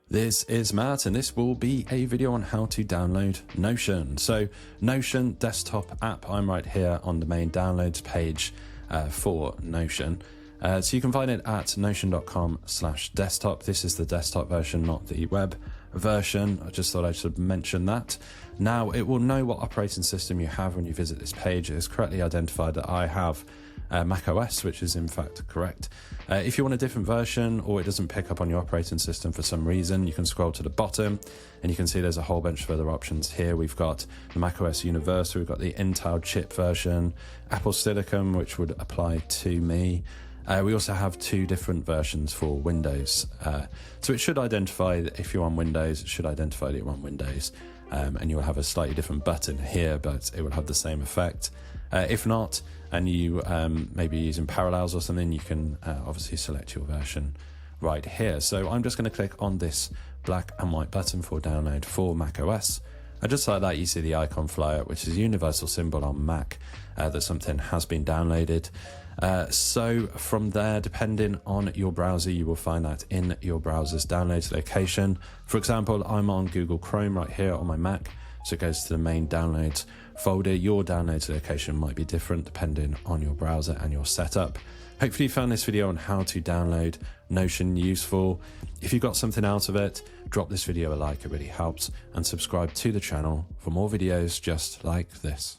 This is Matt, and this will be a video on how to download Notion. So Notion desktop app, I'm right here on the main downloads page for Notion. So you can find it at notion.com/desktop. This is the desktop version, not the web version. I just thought I should mention that. Now, it will know what operating system you have when you visit this page. It has correctly identified that I have Mac OS, which is in fact correct. If you want a different version or it doesn't pick up on your operating system for some reason, you can scroll to the bottom and you can see there's a whole bunch of other options here. We've got the Mac OS Universal, we've got the Intel chip version, Apple Silicon, which would apply to me. We also have two different versions for Windows. So it should identify that if you're on Windows, it should identify that you're on Windows. And you'll have a slightly different button here, but it will have the same effect. If not, and you maybe using Parallels or something, you can obviously select your version right here. So I'm just going to click on this black and white button for download for Mac OS. And just like that, you see the icon fly up, which is a universal symbol on Mac that something has been downloaded. So from there, depending on your browser, you will find that in your browser's downloads location. For example, I'm on Google Chrome right here on my Mac, so it goes to the main downloads folder. Your downloads location might be different depending on your browser and your setup. Hopefully you found this video on how to download Notion useful. If you got something out of it, drop this video a like, it really helps, and subscribe to the channel for more videos just like this.